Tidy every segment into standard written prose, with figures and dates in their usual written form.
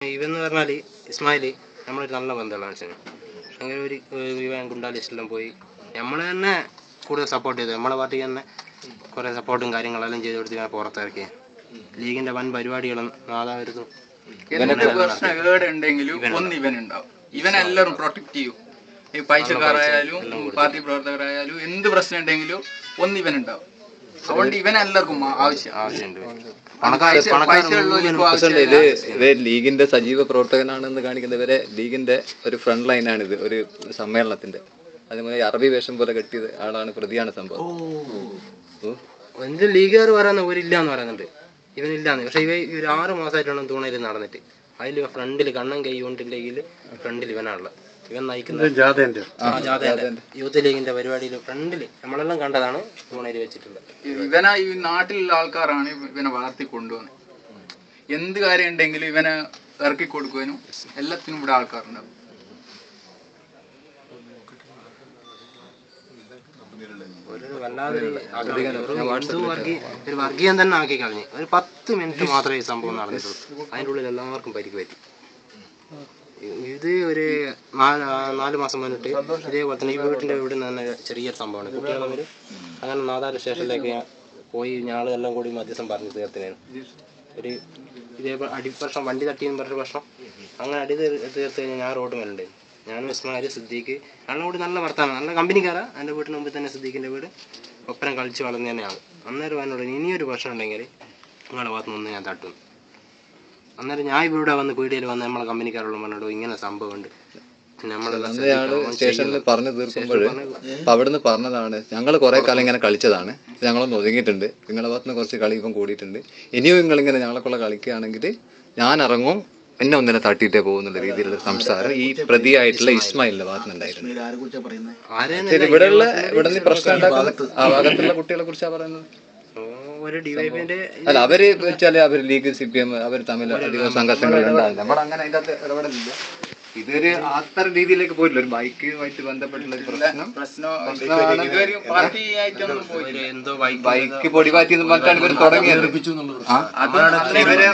ഇവന്ന് പറഞ്ഞാൽ ഇസ്മായിൽ നമ്മളൊരു നല്ല ബന്ധമുള്ള മനുഷ്യന്. അങ്ങനെ ഇവൻ ഗുണ്ടാ ലിസ്റ്റിലെല്ലാം പോയി നമ്മൾ തന്നെ കൂടുതൽ സപ്പോർട്ട് ചെയ്തു. നമ്മളെ പാർട്ടിക്ക് തന്നെ കുറേ സപ്പോർട്ടും കാര്യങ്ങളെല്ലാം ചെയ്ത് കൊടുത്ത് ഇവനെ പുറത്തിറക്കി. ലീഗിൻ്റെ വൻ പരിപാടികളും നാദാവരുന്നു. പ്രശ്നം ഏടെ ഉണ്ടെങ്കിലും ഒന്ന് ഇവനുണ്ടാവും. ഇവനെല്ലാവരും പ്രൊട്ടക്ട് ചെയ്യും. ഈ പൈസക്കാരായാലും പാർട്ടി പ്രവർത്തകരായാലും എന്ത് പ്രശ്നം ഉണ്ടെങ്കിലും ഒന്ന് ഇവനുണ്ടാവും. അതുകൊണ്ട് ഇവനെല്ലാവർക്കും ആവശ്യമുണ്ട്. ഇത് ലീഗിന്റെ സജീവ പ്രവർത്തകനാണെന്ന് കാണിക്കുന്ന ഇവരെ ലീഗിന്റെ ഒരു ഫ്രണ്ട് ലൈനാണിത്. ഒരു സമ്മേളനത്തിന്റെ അതുപോലെ അറബി വേഷം പോലെ കെട്ടിയത് ആളാണ്, പ്രതിയാണ് സംഭവം. എന്ത് ലീഗുകാർ പറയാൻ ഒരില്ലാന്ന് പറയുന്നുണ്ട്, ഇവനില്ലാന്ന്. പക്ഷെ ഒരു 6 മാസമായിട്ടാണ് തൂണയിൽ നടന്നിട്ട്. അതിൽ ഫ്രണ്ടിൽ കണ്ണൻ കൈ കൊണ്ടില്ലെങ്കിൽ ഫ്രണ്ടിൽ ഇവനാണുള്ളത്. ഇവൻ നയിക്കുന്ന യൂത്ത് ലീഗിന്റെ പരിപാടിയിൽ ഫ്രണ്ടിൽ നമ്മളെല്ലാം കണ്ടതാണ് തൂണയിൽ വെച്ചിട്ടുള്ളത്. ഇവനെ ഈ നാട്ടിലുള്ള ആൾക്കാരാണ് ഇവനെ വളർത്തി കൊണ്ടുവന്നത്. എന്ത് കാര്യം ഉണ്ടെങ്കിലും ഇവനെ ഇറക്കി കൊടുക്കുവാനും എല്ലാത്തിനും ഇവിടെ ആൾക്കാരുണ്ടാവും. ഒരു വർഗീയം തന്നെ ആക്കി കളഞ്ഞ്. ഒരു 10 മിനിറ്റ് മാത്രമേ ഈ സംഭവം നടന്നിട്ടുള്ളൂ. അതിൻ്റെ ഉള്ളിൽ എല്ലാവർക്കും പരിക്ക് പറ്റി. ഇത് ഒരു 4 മാസം മുന്നിട്ട് ഇതേപോലെ തന്നെ ഈ വീട്ടിൻ്റെ ഇവിടെ നിന്ന് തന്നെ ചെറിയൊരു സംഭവമാണ്. കുട്ടികൾ തമ്മിൽ അങ്ങനെ നാദാപുരം സ്റ്റേഷനിലേക്ക് പോയി ഞങ്ങളെല്ലാം കൂടി മധ്യസ്ഥം പറഞ്ഞ് തീർത്തിനായിരുന്നു. ഒരു ഇതേപോലെ അടിപ്രശ്നം, വണ്ടി തട്ടിയെന്ന് പറഞ്ഞൊരു പ്രശ്നം. അങ്ങനെ തീർത്ത് കഴിഞ്ഞാൽ ഞാൻ റോഡ് മേലുണ്ടായിരുന്നു. ഞാനും ഇസ്മായിൽ, സിദ്ദീഖ് ഞങ്ങളും കൂടി നല്ല വർത്താനം, നല്ല കമ്പനിക്കാരാ. എൻ്റെ വീട്ടിന് മുമ്പിൽ തന്നെ സിദ്ദീഖിൻ്റെ വീട്. ഒപ്പരം കളിച്ച് വളർന്നു തന്നെയാണ്. അന്നേരം എന്നോട് ഇനിയൊരു പ്രശ്നം ഉണ്ടെങ്കിൽ നിങ്ങളുടെ ഭാഗത്ത് നിന്ന് ഞാൻ തട്ടും. അന്നേരം ഞാൻ ഇവിടെ വന്ന് പീടികയിൽ വന്ന് നമ്മളെ കമ്പനിക്കാരോട് പറഞ്ഞോ ഇങ്ങനെ സംഭവമുണ്ട്. സ്റ്റേഷനിൽ പറഞ്ഞു തീർക്കുമ്പോൾ അവിടുന്ന് പറഞ്ഞതാണ്, ഞങ്ങൾ കുറെ കാലം ഇങ്ങനെ കളിച്ചതാണ്, ഞങ്ങളൊന്ന് ഒതുങ്ങിയിട്ടുണ്ട്, നിങ്ങളുടെ ഭാഗത്തുനിന്ന് കുറച്ച് കളി ഇപ്പം കൂടിയിട്ടുണ്ട്, ഇനിയും നിങ്ങളിങ്ങനെ ഞങ്ങളെക്കുള്ള കളിക്കുകയാണെങ്കിൽ ഞാൻ ഇറങ്ങും, എന്നെ ഒന്നിനെ തട്ടിയിട്ടേ പോകുന്നുള്ള രീതിയിലുള്ള സംസാരം ഈ പ്രതിയായിട്ടുള്ള ഇസ്മായിലിന്റെ ഭാഗത്തുനിന്നുണ്ടായിരുന്നു. ഇവിടെ പ്രശ്നം ഉണ്ടാക്കുന്ന ആ ഭാഗത്തുള്ള കുട്ടികളെ കുറിച്ചാണ് പറയുന്നത്. അല്ല, അവര് വെച്ചാല് അവര് ലീഗ് CPM അവർ തമ്മിൽ അധികം സംഘർഷങ്ങളുണ്ടാവില്ല. നമ്മളങ്ങനെ അതിന്റെ അകത്ത് ഇടപെടലില്ല. ഇതൊരു അത്തരം രീതിയിലേക്ക് പോയില്ല. ഒരു ബൈക്കുമായിട്ട് ബന്ധപ്പെട്ടുള്ള ബൈക്ക് പൊടിപാറ്റി പറഞ്ഞിട്ടാണ് ഇവർ തുടങ്ങിയത്. ഇവരെ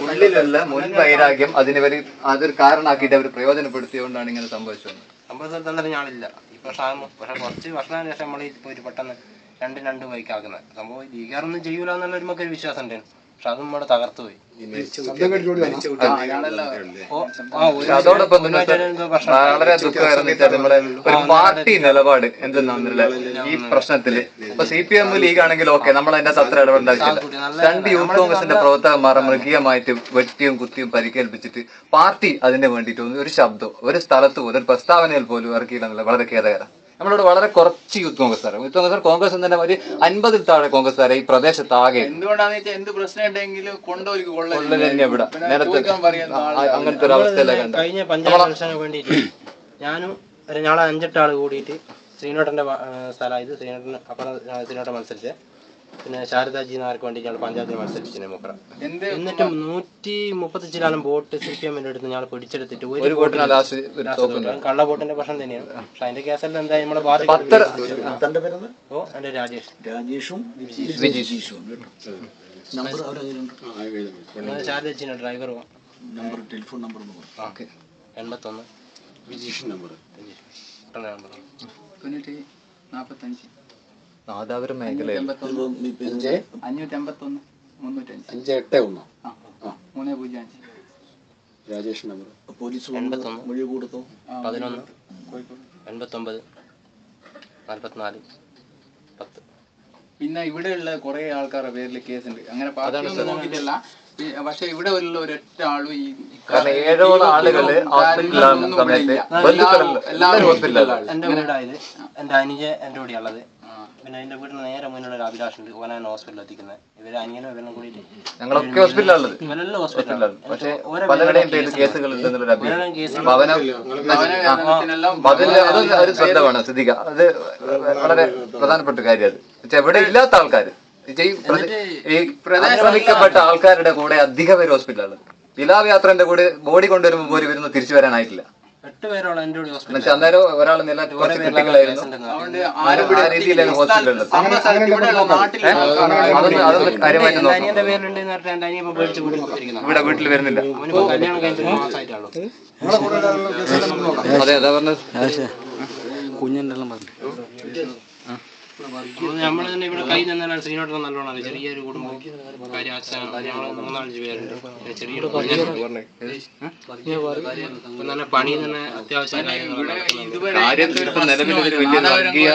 ഉള്ളിലുള്ള മുൻ വൈരാഗ്യം അതിനിവര് അതൊരു കാരണമാക്കിയിട്ട് അവർ പ്രയോജനപ്പെടുത്തിയോണ്ടാണ് ഇങ്ങനെ സംഭവിച്ചത്. സംഭവം ഞാനില്ല ഈ പ്രശ്നം. പക്ഷെ കുറച്ച് വർഷത്തിന് ശേഷം നമ്മൾ ഇപ്പോൾ ഒരു പെട്ടെന്ന് രണ്ട് ബൈക്ക് ആക്കുന്നത് സംഭവം ലീഗാറൊന്നും ചെയ്യൂല എന്നുള്ള നമുക്കൊരു വിശ്വാസം ഉണ്ടായിരുന്നു. പക്ഷെ അതും ഇവിടെ തകർത്തു പോയി. അതോടൊപ്പം വളരെ ദുഃഖകരം നമ്മുടെ ഒരു പാർട്ടി നിലപാട് എന്തെന്നാ ഈ പ്രശ്നത്തില്. ഇപ്പൊ CPM ലീഗ് ആണെങ്കിൽ ഓക്കെ, നമ്മൾ അതിന്റെ അത്ര ഇടപെടേണ്ട ആവശ്യമില്ല. 2 യൂത്ത് കോൺഗ്രസിന്റെ പ്രവർത്തകന്മാരെ മൃഗീയമായിട്ട് വെട്ടിയും കുത്തിയും പരിക്കേൽപ്പിച്ചിട്ട് പാർട്ടി അതിന് വേണ്ടിയിട്ട് ഒരു ശബ്ദം ഒരു സ്ഥലത്ത് പോലും ഒരു പ്രസ്താവനയിൽ പോലും ഇറക്കിയില്ലെന്നുള്ള വളരെ ഖേദകരം. നമ്മളോട് വളരെ കുറച്ച് യൂത്ത് കോൺഗ്രസ് കോൺഗ്രസ് തന്നെ ഒരു 50-ൽ താഴെ കോൺഗ്രസ്സുകാരെ ഈ പ്രദേശത്താകെ. എന്തുകൊണ്ടാന്ന് വെച്ചാൽ എന്ത് പ്രശ്നം ഉണ്ടെങ്കിലും ഇവിടെ നേരത്തെ അങ്ങനത്തെ ഒരു അവസ്ഥയിലേക്ക് കഴിഞ്ഞ പഞ്ചായത്ത് ഇലക്ഷന് വേണ്ടിയിട്ട് ഞാനും ഞങ്ങളെ 5-8 ആൾ കൂടിയിട്ട് ശ്രീനോട്ടന്റെ സ്ഥലമായത് ശ്രീനോട്ടൻ മത്സരിച്ച്, പിന്നെ ശാരദാജി നാർക്ക് വേണ്ടി ഞങ്ങൾ പഞ്ചായത്തിൽ മത്സരിച്ചു മുക്കറ. എന്നിട്ടും 135 ബോട്ട് CPM-ന്റെ അടുത്ത് ഞങ്ങൾ പിടിച്ചെടുത്തിട്ട് ഒരു കള്ള ബോട്ടിന്റെ പ്രശ്നം തന്നെയാണ്. പക്ഷെ അതിന്റെ കേസെല്ലാം എന്താ നമ്മളെ എന്റെ രാജേഷും ശാരദാജിന്റെ ഡ്രൈവർ 81 നാദാപുരം മേഖലയിൽ 581 രാജേഷ് നമ്പർ പോലീസ് 81 11 89 44 10. പിന്നെ ഇവിടെയുള്ള കുറെ ആൾക്കാരുടെ പേരിൽ കേസുണ്ട്. അങ്ങനെ നോക്കിയിട്ടല്ല, പക്ഷെ ഇവിടെ ഉള്ള ഒരൊറ്റ ആളും ഈ 7 ആളുകള് എന്റെ വീടായത്. എന്റെ അനുജ എന്റെ കൂടെ ഉള്ളത്. പിന്നെ എന്റെ വീടിന് നേരെ മുന്നിലുള്ള ഒരു അഭിലാഷുണ്ട്, ഓനാണ് ഹോസ്പിറ്റലിൽ എത്തിക്കുന്നത്. ഇവര് അനിയനും ഇവരും കൂടിയിട്ട് ഞങ്ങളൊക്കെ ഹോസ്പിറ്റലുള്ളത്. ഇവരെല്ലാം ഹോസ്പിറ്റലാണ്. പക്ഷേ പലരുടെയും പേര് കേസുകൾ ഉണ്ടെന്നുള്ള ഒരു ശ്രദ്ധമാണ് സിദ്ദിഖ. അത് വളരെ പ്രധാനപ്പെട്ട കാര്യം. അത് എവിടെ ഇല്ലാത്ത ആൾക്കാർ ശ്രമിക്കപ്പെട്ട ആൾക്കാരുടെ കൂടെ അധിക പേര് ഹോസ്പിറ്റലാണ്. വിലാപയാത്രന്റെ കൂടെ ബോഡി കൊണ്ടുവരുമ്പോൾ പോലും ഇവരൊന്നും തിരിച്ചു വരാനായിട്ടില്ല. 8 പേരോളം എൻ്റെ കൂടെ ഹോസ്പിറ്റലിൽ. എന്നുവെച്ചാൽ അന്നേരം ഒരാൾ നില കുറച്ച് ക്രിട്ടിക്കലായിരുന്നു. അതുകൊണ്ട് ആ രീതിയിലാണ് ഹോസ്പിറ്റലുള്ളത്. നമ്മുടെ സ്ഥലത്ത് ഇവിടെയുള്ള നാട്ടിൽ അതൊന്ന് കാര്യമായിട്ട് നോക്കണം. അനിയൻ്റെ പേരിലുണ്ടെന്ന് പറഞ്ഞിട്ട് എൻ്റെ അനിയൻ ഇപ്പോൾ പേടിച്ച് വീട്ടിൽ പോയിരിക്കുന്നു. ഇവിടെ വീട്ടിൽ വരുന്നില്ല. അവനിപ്പോൾ കല്യാണം കഴിഞ്ഞിട്ട് 1 മാസമായിട്ടുള്ളൂ. അതെ അതാ പറഞ്ഞത്. കുഞ്ഞെല്ലാം പറഞ്ഞു നമ്മൾ തന്നെ ഇവിടെ കൈ നിന്നാലാണ് ശ്രീനോട്ടം നല്ലോണം അറിയാം. ചെറിയൊരു കുടുംബം കാര്യം അച്ഛൻ ഞങ്ങൾ 3-5 പേരുണ്ട്. ചെറിയൊരു നല്ല പണി തന്നെ അത്യാവശ്യം കാര്യത്തിൽ ഇപ്പം നിലവിൽ ഒരു വലിയ വർഗീയ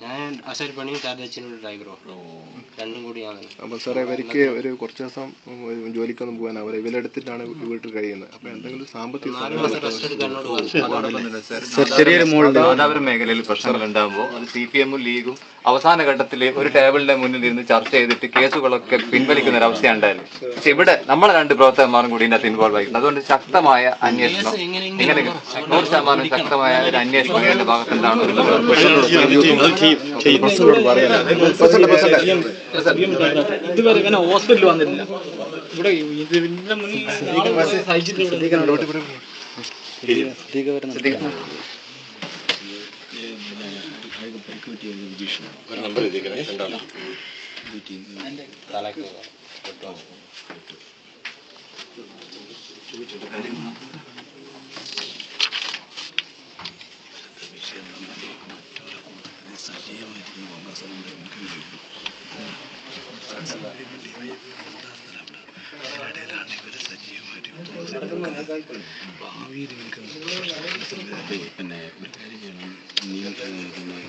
ഞാൻ അസൽ പണിയും കാർഡച്ചിനുള്ള ഡ്രൈവറോ രണ്ടും കൂടിയാണ്. അപ്പം സാറേ ഇവർക്ക് ഒരു കുറച്ച് ദിവസം ജോലിക്കൊന്നും പോകാൻ അവർ ഇവരെടുത്തിട്ടാണ് വീട്ടിൽ കഴിയുന്നത്. അപ്പം എന്തെങ്കിലും സാമ്പത്തിക നാദാപുരം മേഖലയിൽ പ്രശ്നങ്ങൾ ഉണ്ടാകുമ്പോൾ അത് CPM ഉം ലീഗും അവസാന ഘട്ടത്തിൽ ഒരു ടേബിളിന്റെ മുന്നിൽ ഇരുന്ന് ചർച്ച ചെയ്തിട്ട് കേസുകളൊക്കെ പിൻവലിക്കുന്ന ഒരു അവസ്ഥ ഉണ്ടായിരുന്നു. പക്ഷെ ഇവിടെ നമ്മളെ 2 പ്രവർത്തകന്മാരും കൂടി ഇതിനകത്ത് ഇൻവോൾവ് ആയിട്ടുണ്ട്. അതുകൊണ്ട് ശക്തമായ അന്വേഷണം, ഇങ്ങനെ 100% ശക്തമായ ഒരു അന്വേഷണം ഇതിന്റെ ഭാഗത്തുണ്ടാണ്. ഇതുവരെ ഇങ്ങനെ ഹോസ്പിറ്റലിൽ വന്നിട്ടില്ല. ഇവിടെ ഇതിന്റെ മുന്നിൽ പിന്നെ ഒരു കാര്യം ചെയ്യണം,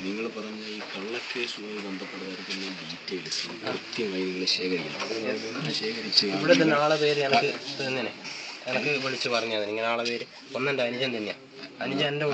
നിങ്ങൾ പറഞ്ഞ ഈ കള്ളക്കേസുമായി ബന്ധപ്പെട്ട കാര്യത്തിലുള്ള ഡീറ്റെയിൽസ് കൃത്യമായി നിങ്ങൾ ശേഖരിക്കണം. ശേഖരിച്ച് ഇവിടെ തന്നെ ആളെ പേര് എനിക്ക് വിളിച്ച് പറഞ്ഞത്. ഇങ്ങനെ ആളെ പേര് ഒന്നെൻ്റെ അനുജൻ തന്നെയാണ്. അനുജൻ എൻ്റെ